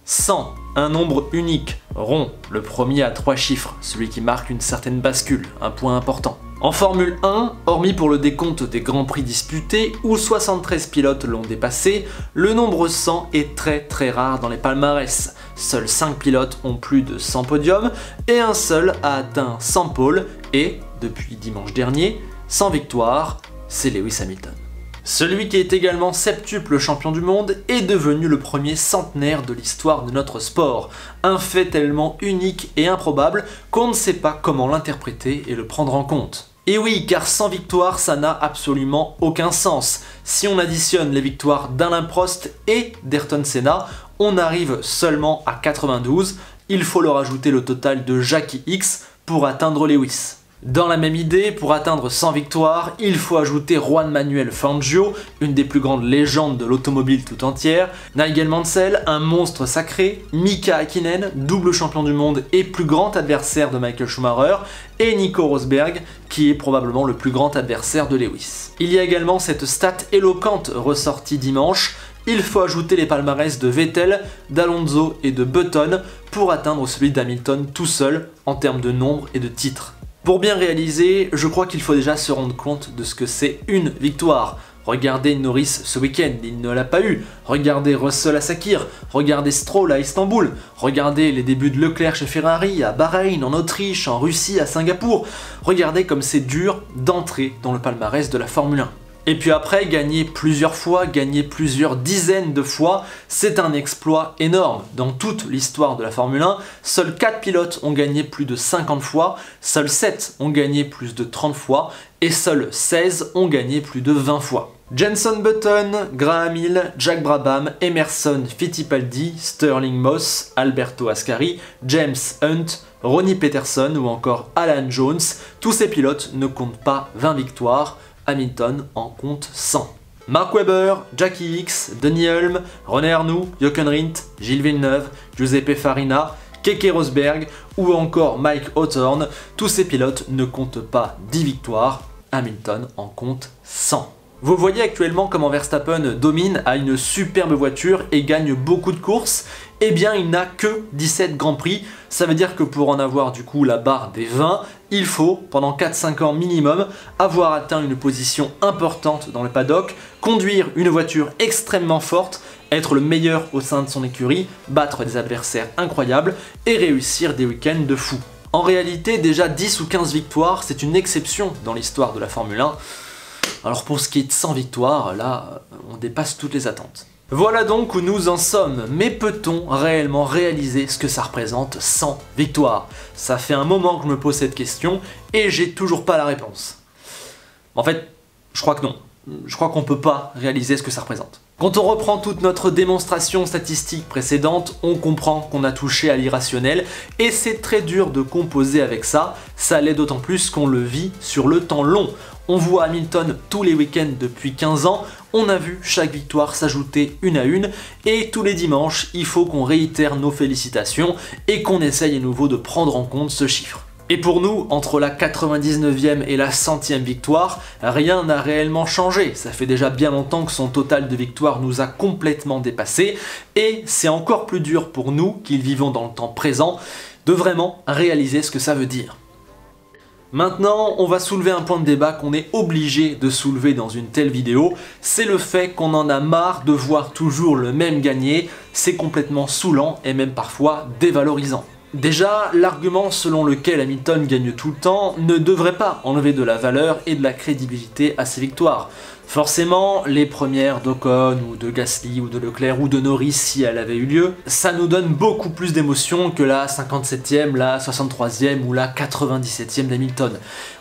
100, un nombre unique, rond, le premier à 3 chiffres, celui qui marque une certaine bascule, un point important. En Formule 1, hormis pour le décompte des grands prix disputés, où 73 pilotes l'ont dépassé, le nombre 100 est très rare dans les palmarès. Seuls 5 pilotes ont plus de 100 podiums, et un seul a atteint 100 pôles, et, depuis dimanche dernier, 100 victoires, c'est Lewis Hamilton. Celui qui est également septuple champion du monde est devenu le premier centenaire de l'histoire de notre sport. Un fait tellement unique et improbable qu'on ne sait pas comment l'interpréter et le prendre en compte. Et oui, car 100 victoires, ça n'a absolument aucun sens. Si on additionne les victoires d'Alain Prost et d'Ayrton Senna, on arrive seulement à 92. Il faut leur ajouter le total de Jackie X pour atteindre Lewis. Dans la même idée, pour atteindre 100 victoires, il faut ajouter Juan Manuel Fangio, une des plus grandes légendes de l'automobile tout entière, Nigel Mansell, un monstre sacré, Mika Häkkinen, double champion du monde et plus grand adversaire de Michael Schumacher, et Nico Rosberg, qui est probablement le plus grand adversaire de Lewis. Il y a également cette stat éloquente ressortie dimanche. Il faut ajouter les palmarès de Vettel, d'Alonso et de Button pour atteindre celui d'Hamilton tout seul en termes de nombre et de titres. Pour bien réaliser, je crois qu'il faut déjà se rendre compte de ce que c'est une victoire. Regardez Norris ce week-end, il ne l'a pas eu. Regardez Russell à Sakir, regardez Stroll à Istanbul, regardez les débuts de Leclerc chez Ferrari, à Bahreïn, en Autriche, en Russie, à Singapour. Regardez comme c'est dur d'entrer dans le palmarès de la Formule 1. Et puis après, gagner plusieurs fois, gagner plusieurs dizaines de fois, c'est un exploit énorme. Dans toute l'histoire de la Formule 1, seuls 4 pilotes ont gagné plus de 50 fois, seuls 7 ont gagné plus de 30 fois, et seuls 16 ont gagné plus de 20 fois. Jenson Button, Graham Hill, Jack Brabham, Emerson Fittipaldi, Sterling Moss, Alberto Ascari, James Hunt, Ronnie Peterson ou encore Alan Jones, tous ces pilotes ne comptent pas 20 victoires, Hamilton en compte 100. Mark Webber, Jackie X, Denny Hulme, René Arnoux, Jochen Rindt, Gilles Villeneuve, Giuseppe Farina, Keke Rosberg ou encore Mike Hawthorne, tous ces pilotes ne comptent pas 10 victoires, Hamilton en compte 100. Vous voyez actuellement comment Verstappen domine, a une superbe voiture et gagne beaucoup de courses. Eh bien il n'a que 17 Grands Prix, ça veut dire que pour en avoir du coup la barre des 20, il faut, pendant 4-5 ans minimum, avoir atteint une position importante dans le paddock, conduire une voiture extrêmement forte, être le meilleur au sein de son écurie, battre des adversaires incroyables et réussir des week-ends de fou. En réalité, déjà 10 ou 15 victoires, c'est une exception dans l'histoire de la Formule 1. Alors pour ce qui est de 100 victoires, là, on dépasse toutes les attentes. Voilà donc où nous en sommes, mais peut-on réellement réaliser ce que ça représente 100 victoires? Ça fait un moment que je me pose cette question et j'ai toujours pas la réponse. En fait, je crois que non. Je crois qu'on peut pas réaliser ce que ça représente. Quand on reprend toute notre démonstration statistique précédente, on comprend qu'on a touché à l'irrationnel et c'est très dur de composer avec ça, ça l'est d'autant plus qu'on le vit sur le temps long. On voit Hamilton tous les week-ends depuis 15 ans, on a vu chaque victoire s'ajouter une à une, et tous les dimanches, il faut qu'on réitère nos félicitations et qu'on essaye à nouveau de prendre en compte ce chiffre. Et pour nous, entre la 99e et la 100e victoire, rien n'a réellement changé. Ça fait déjà bien longtemps que son total de victoires nous a complètement dépassé, et c'est encore plus dur pour nous, qui vivons dans le temps présent, de vraiment réaliser ce que ça veut dire. Maintenant, on va soulever un point de débat qu'on est obligé de soulever dans une telle vidéo, c'est le fait qu'on en a marre de voir toujours le même gagner, c'est complètement saoulant et même parfois dévalorisant. Déjà, l'argument selon lequel Hamilton gagne tout le temps ne devrait pas enlever de la valeur et de la crédibilité à ses victoires. Forcément, les premières d'Ocon ou de Gasly ou de Leclerc ou de Norris si elle avait eu lieu, ça nous donne beaucoup plus d'émotion que la 57e, la 63e ou la 97e d'Hamilton.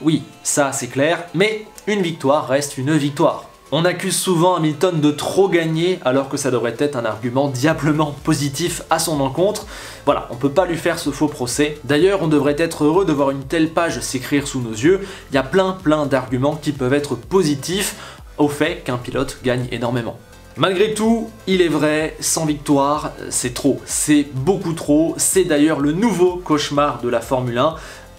Oui, ça c'est clair, mais une victoire reste une victoire. On accuse souvent Hamilton de trop gagner alors que ça devrait être un argument diablement positif à son encontre. Voilà, on peut pas lui faire ce faux procès. D'ailleurs, on devrait être heureux de voir une telle page s'écrire sous nos yeux. Il y a plein d'arguments qui peuvent être positifs au fait qu'un pilote gagne énormément. Malgré tout, il est vrai, 100 victoires, c'est trop, c'est beaucoup trop, c'est d'ailleurs le nouveau cauchemar de la Formule 1.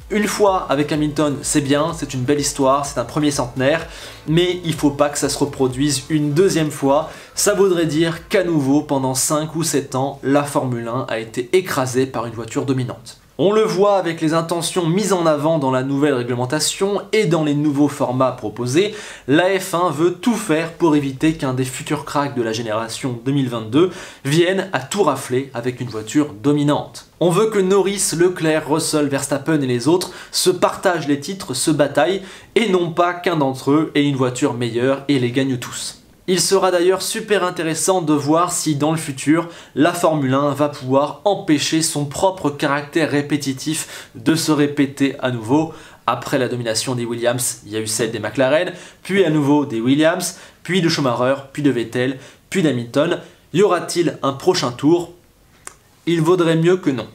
Une fois avec Hamilton, c'est bien, c'est une belle histoire, c'est un premier centenaire, mais il faut pas que ça se reproduise une deuxième fois. Ça voudrait dire qu'à nouveau, pendant 5 ou 7 ans, la Formule 1 a été écrasée par une voiture dominante. On le voit avec les intentions mises en avant dans la nouvelle réglementation et dans les nouveaux formats proposés, la F1 veut tout faire pour éviter qu'un des futurs cracks de la génération 2022 vienne à tout rafler avec une voiture dominante. On veut que Norris, Leclerc, Russell, Verstappen et les autres se partagent les titres, se bataillent, et non pas qu'un d'entre eux ait une voiture meilleure et les gagne tous. Il sera d'ailleurs super intéressant de voir si dans le futur, la Formule 1 va pouvoir empêcher son propre caractère répétitif de se répéter à nouveau. Après la domination des Williams, il y a eu celle des McLaren, puis à nouveau des Williams, puis de Schumacher, puis de Vettel, puis d'Hamilton. Y aura-t-il un prochain tour? Il vaudrait mieux que non.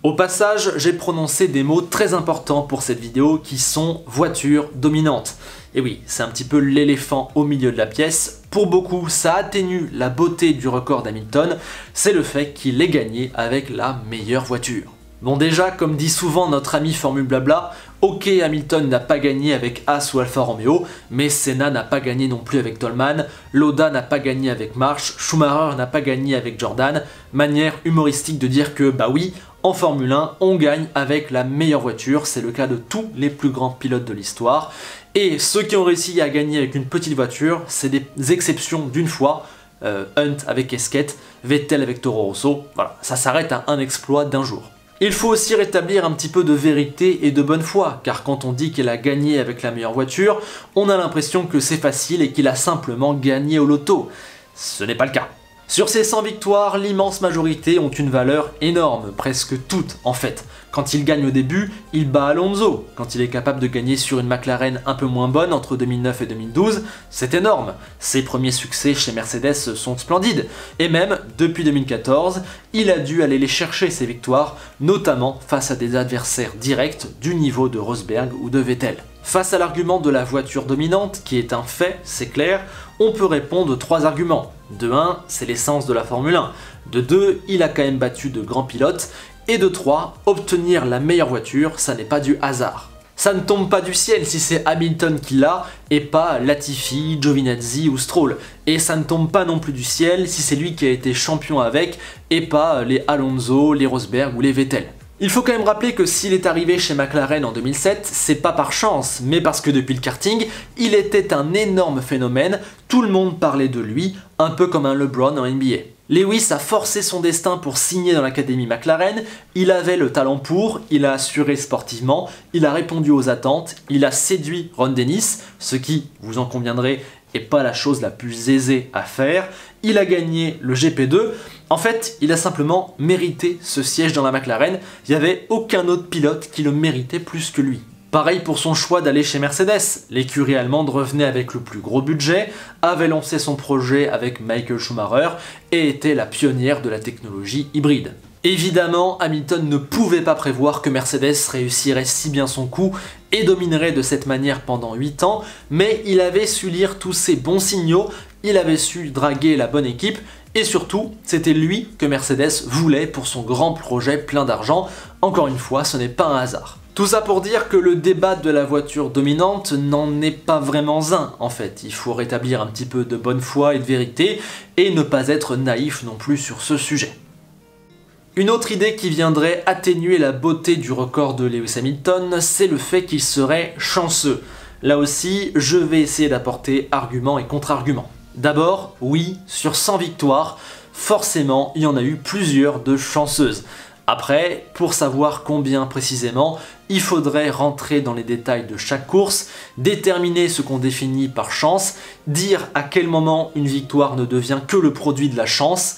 Au passage, j'ai prononcé des mots très importants pour cette vidéo qui sont voiture dominante. Et oui, c'est un petit peu l'éléphant au milieu de la pièce. Pour beaucoup, ça atténue la beauté du record d'Hamilton, c'est le fait qu'il ait gagné avec la meilleure voiture. Bon déjà, comme dit souvent notre ami Formule Blabla, ok Hamilton n'a pas gagné avec Haas ou Alfa Romeo, mais Senna n'a pas gagné non plus avec Toleman, Lauda n'a pas gagné avec Marsh, Schumacher n'a pas gagné avec Jordan, manière humoristique de dire que bah oui, en Formule 1, on gagne avec la meilleure voiture, c'est le cas de tous les plus grands pilotes de l'histoire, et ceux qui ont réussi à gagner avec une petite voiture, c'est des exceptions d'une fois, Hunt avec Esquette, Vettel avec Toro Rosso, voilà, ça s'arrête à un exploit d'un jour. Il faut aussi rétablir un petit peu de vérité et de bonne foi, car quand on dit qu'il a gagné avec la meilleure voiture, on a l'impression que c'est facile et qu'il a simplement gagné au loto. Ce n'est pas le cas. Sur ces 100 victoires, l'immense majorité ont une valeur énorme, presque toutes en fait. Quand il gagne au début, il bat Alonso. Quand il est capable de gagner sur une McLaren un peu moins bonne entre 2009 et 2012, c'est énorme. Ses premiers succès chez Mercedes sont splendides. Et même, depuis 2014, il a dû aller les chercher ces victoires, notamment face à des adversaires directs du niveau de Rosberg ou de Vettel. Face à l'argument de la voiture dominante, qui est un fait, c'est clair, on peut répondre de 3 arguments. De 1, c'est l'essence de la Formule 1. De 2, il a quand même battu de grands pilotes. Et de 3, obtenir la meilleure voiture, ça n'est pas du hasard. Ça ne tombe pas du ciel si c'est Hamilton qui l'a, et pas Latifi, Giovinazzi ou Stroll. Et ça ne tombe pas non plus du ciel si c'est lui qui a été champion avec, et pas les Alonso, les Rosberg ou les Vettel. Il faut quand même rappeler que s'il est arrivé chez McLaren en 2007, c'est pas par chance, mais parce que depuis le karting, il était un énorme phénomène, tout le monde parlait de lui, un peu comme un LeBron en NBA. Lewis a forcé son destin pour signer dans l'académie McLaren, il avait le talent pour, il a assuré sportivement, il a répondu aux attentes, il a séduit Ron Dennis, ce qui, vous en conviendrez, n'est pas la chose la plus aisée à faire, il a gagné le GP2, en fait, il a simplement mérité ce siège dans la McLaren, il n'y avait aucun autre pilote qui le méritait plus que lui. Pareil pour son choix d'aller chez Mercedes, l'écurie allemande revenait avec le plus gros budget, avait lancé son projet avec Michael Schumacher et était la pionnière de la technologie hybride. Évidemment, Hamilton ne pouvait pas prévoir que Mercedes réussirait si bien son coup et dominerait de cette manière pendant 8 ans, mais il avait su lire tous ces bons signaux, il avait su draguer la bonne équipe, et surtout, c'était lui que Mercedes voulait pour son grand projet plein d'argent. Encore une fois, ce n'est pas un hasard. Tout ça pour dire que le débat de la voiture dominante n'en est pas vraiment un, en fait. Il faut rétablir un petit peu de bonne foi et de vérité, et ne pas être naïf non plus sur ce sujet. Une autre idée qui viendrait atténuer la beauté du record de Lewis Hamilton, c'est le fait qu'il serait chanceux. Là aussi, je vais essayer d'apporter arguments et contre-arguments. D'abord, oui, sur 100 victoires, forcément, il y en a eu plusieurs de chanceuses. Après, pour savoir combien précisément, il faudrait rentrer dans les détails de chaque course, déterminer ce qu'on définit par chance, dire à quel moment une victoire ne devient que le produit de la chance.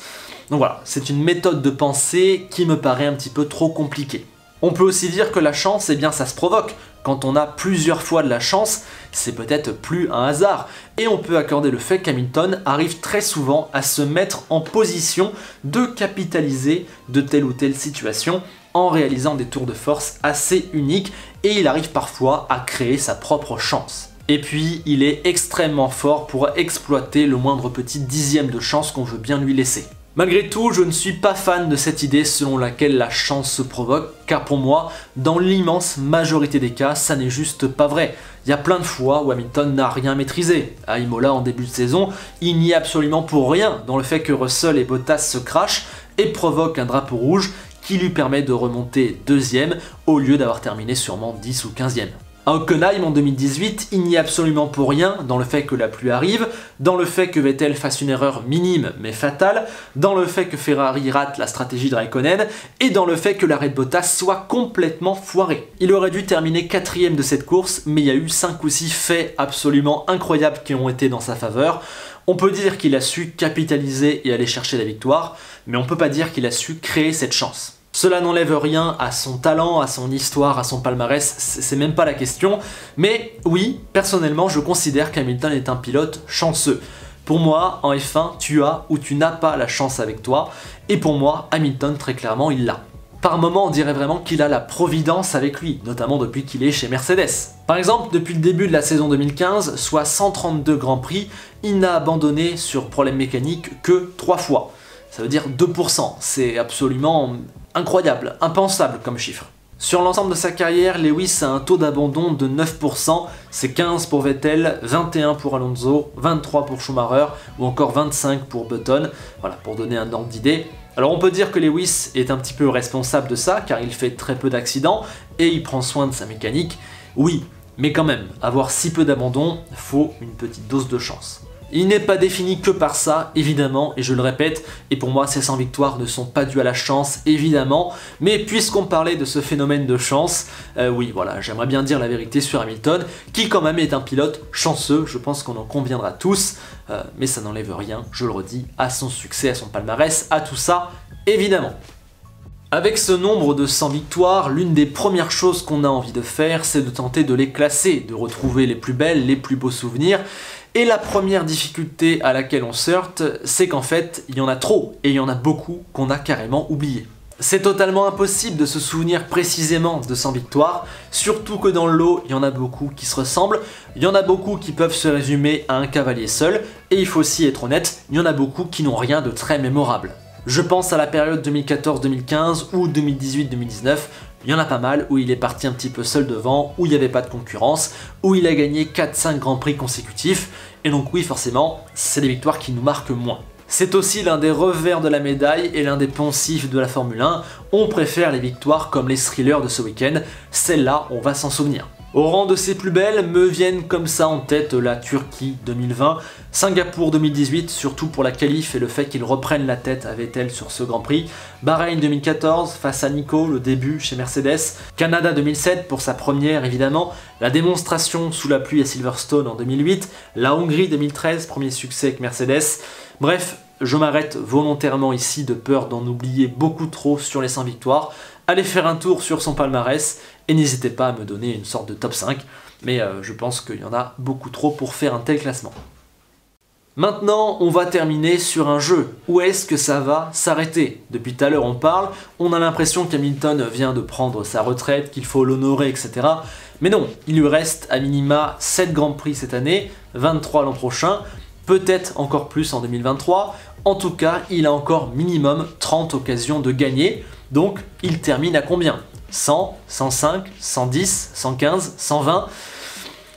Donc voilà, c'est une méthode de pensée qui me paraît un petit peu trop compliquée. On peut aussi dire que la chance, eh bien ça se provoque. Quand on a plusieurs fois de la chance, c'est peut-être plus un hasard. Et on peut accorder le fait qu'Hamilton arrive très souvent à se mettre en position de capitaliser de telle ou telle situation en réalisant des tours de force assez uniques et il arrive parfois à créer sa propre chance. Et puis, il est extrêmement fort pour exploiter le moindre petit dixième de chance qu'on veut bien lui laisser. Malgré tout, je ne suis pas fan de cette idée selon laquelle la chance se provoque, car pour moi, dans l'immense majorité des cas, ça n'est juste pas vrai. Il y a plein de fois où Hamilton n'a rien maîtrisé. À Imola en début de saison, il n'y est absolument pour rien dans le fait que Russell et Bottas se crashent et provoquent un drapeau rouge qui lui permet de remonter deuxième au lieu d'avoir terminé sûrement 10 ou 15e. À Hockenheim en 2018, il n'y est absolument pour rien dans le fait que la pluie arrive, dans le fait que Vettel fasse une erreur minime mais fatale, dans le fait que Ferrari rate la stratégie de Raikkonen et dans le fait que l'arrêt de Bottas soit complètement foiré. Il aurait dû terminer 4e de cette course, mais il y a eu 5 ou 6 faits absolument incroyables qui ont été dans sa faveur. On peut dire qu'il a su capitaliser et aller chercher la victoire, mais on peut pas dire qu'il a su créer cette chance. Cela n'enlève rien à son talent, à son histoire, à son palmarès, c'est même pas la question. Mais oui, personnellement, je considère qu'Hamilton est un pilote chanceux. Pour moi, en F1, tu as ou tu n'as pas la chance avec toi. Et pour moi, Hamilton, très clairement, il l'a. Par moments, on dirait vraiment qu'il a la providence avec lui, notamment depuis qu'il est chez Mercedes. Par exemple, depuis le début de la saison 2015, soit 132 Grands Prix, il n'a abandonné sur problème mécanique que 3 fois. Ça veut dire 2%, c'est absolument incroyable, impensable comme chiffre. Sur l'ensemble de sa carrière, Lewis a un taux d'abandon de 9%, c'est 15 pour Vettel, 21 pour Alonso, 23 pour Schumacher ou encore 25 pour Button, voilà, pour donner un ordre d'idée. Alors on peut dire que Lewis est un petit peu responsable de ça, car il fait très peu d'accidents et il prend soin de sa mécanique, oui, mais quand même, avoir si peu d'abandon, faut une petite dose de chance. Il n'est pas défini que par ça, évidemment, et je le répète, et pour moi ces 100 victoires ne sont pas dues à la chance, évidemment, mais puisqu'on parlait de ce phénomène de chance, oui voilà, j'aimerais bien dire la vérité sur Hamilton, qui quand même est un pilote chanceux, je pense qu'on en conviendra tous, mais ça n'enlève rien, je le redis, à son succès, à son palmarès, à tout ça, évidemment. Avec ce nombre de 100 victoires, l'une des premières choses qu'on a envie de faire, c'est de tenter de les classer, de retrouver les plus belles, les plus beaux souvenirs. Et la première difficulté à laquelle on se heurte, c'est qu'en fait, il y en a trop, et il y en a beaucoup qu'on a carrément oublié. C'est totalement impossible de se souvenir précisément de 100 victoires, surtout que dans le lot, il y en a beaucoup qui se ressemblent, il y en a beaucoup qui peuvent se résumer à un cavalier seul, et il faut aussi être honnête, il y en a beaucoup qui n'ont rien de très mémorable. Je pense à la période 2014-2015 ou 2018-2019, il y en a pas mal où il est parti un petit peu seul devant, où il n'y avait pas de concurrence, où il a gagné 4-5 grands prix consécutifs, et donc oui forcément, c'est des victoires qui nous marquent moins. C'est aussi l'un des revers de la médaille et l'un des poncifs de la Formule 1, on préfère les victoires comme les thrillers de ce week-end, celle-là on va s'en souvenir. Au rang de ses plus belles, me viennent comme ça en tête la Turquie 2020, Singapour 2018, surtout pour la qualif et le fait qu'ils reprennent la tête à Vettel sur ce Grand Prix, Bahreïn 2014 face à Nico, le début chez Mercedes, Canada 2007 pour sa première évidemment, la démonstration sous la pluie à Silverstone en 2008, la Hongrie 2013, premier succès avec Mercedes, bref, je m'arrête volontairement ici de peur d'en oublier beaucoup trop sur les 100 victoires, allez faire un tour sur son palmarès et n'hésitez pas à me donner une sorte de top 5, mais je pense qu'il y en a beaucoup trop pour faire un tel classement. Maintenant, on va terminer sur un jeu. Où est-ce que ça va s'arrêter? Depuis tout à l'heure on parle, on a l'impression qu'Hamilton vient de prendre sa retraite, qu'il faut l'honorer, etc. Mais non, il lui reste à minima 7 Grands Prix cette année, 23 l'an prochain, peut-être encore plus en 2023. En tout cas, il a encore minimum 30 occasions de gagner. Donc, il termine à combien? 100, 105, 110, 115, 120?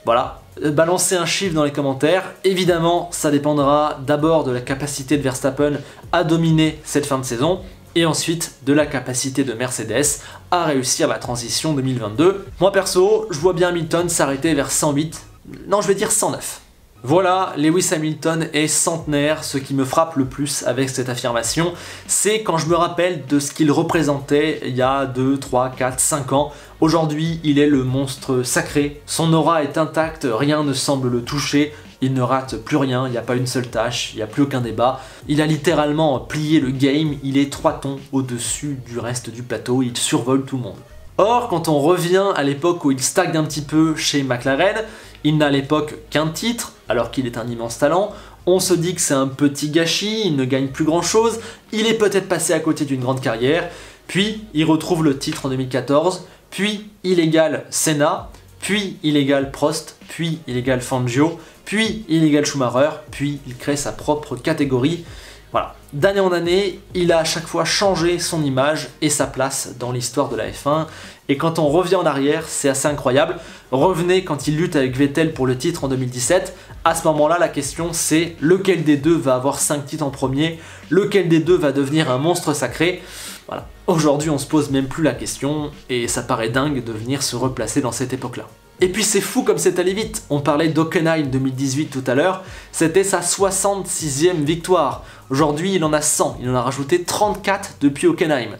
Voilà, balancez un chiffre dans les commentaires. Évidemment, ça dépendra d'abord de la capacité de Verstappen à dominer cette fin de saison, et ensuite de la capacité de Mercedes à réussir la transition 2022. Moi perso, je vois bien Hamilton s'arrêter vers 108, non je vais dire 109. Voilà, Lewis Hamilton est centenaire. Ce qui me frappe le plus avec cette affirmation, c'est quand je me rappelle de ce qu'il représentait il y a 2, 3, 4, 5 ans. Aujourd'hui, il est le monstre sacré. Son aura est intacte, rien ne semble le toucher. Il ne rate plus rien, il n'y a pas une seule tâche, il n'y a plus aucun débat. Il a littéralement plié le game, il est 3 tons au-dessus du reste du plateau, il survole tout le monde. Or, quand on revient à l'époque où il stagne un petit peu chez McLaren, il n'a à l'époque qu'un titre, alors qu'il est un immense talent. On se dit que c'est un petit gâchis, il ne gagne plus grand chose, il est peut-être passé à côté d'une grande carrière, puis il retrouve le titre en 2014, puis il égale Senna, puis il égale Prost, puis il égale Fangio, puis il égale Schumacher, puis il crée sa propre catégorie. Voilà, D'année en année, il a à chaque fois changé son image et sa place dans l'histoire de la F1. Et quand on revient en arrière, c'est assez incroyable. Revenez quand il lutte avec Vettel pour le titre en 2017. À ce moment-là, la question c'est lequel des deux va avoir 5 titres en premier, lequel des deux va devenir un monstre sacré. Voilà. Aujourd'hui, on se pose même plus la question et ça paraît dingue de venir se replacer dans cette époque-là. Et puis c'est fou comme c'est allé vite. On parlait d'Hockenheim 2018 tout à l'heure, c'était sa 66e victoire. Aujourd'hui, il en a 100, il en a rajouté 34 depuis Hockenheim.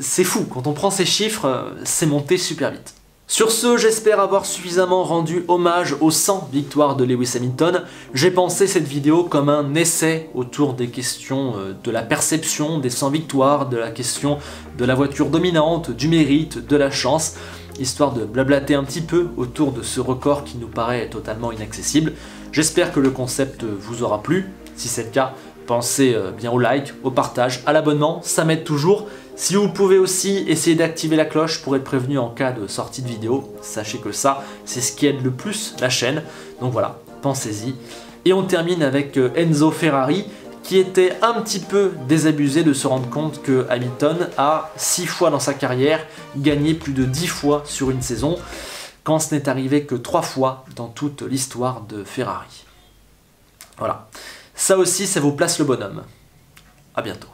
C'est fou, quand on prend ces chiffres, c'est monté super vite. Sur ce, j'espère avoir suffisamment rendu hommage aux 100 victoires de Lewis Hamilton. J'ai pensé cette vidéo comme un essai autour des questions de la perception des 100 victoires, de la question de la voiture dominante, du mérite, de la chance, histoire de blablater un petit peu autour de ce record qui nous paraît totalement inaccessible. J'espère que le concept vous aura plu. Si c'est le cas, pensez bien au like, au partage, à l'abonnement, ça m'aide toujours. Si vous pouvez aussi essayer d'activer la cloche pour être prévenu en cas de sortie de vidéo, sachez que ça, c'est ce qui aide le plus la chaîne. Donc voilà, pensez-y. Et on termine avec Enzo Ferrari, qui était un petit peu désabusé de se rendre compte que Hamilton a 6 fois dans sa carrière gagné plus de 10 fois sur une saison, quand ce n'est arrivé que 3 fois dans toute l'histoire de Ferrari. Voilà. Ça aussi, ça vous place le bonhomme. À bientôt.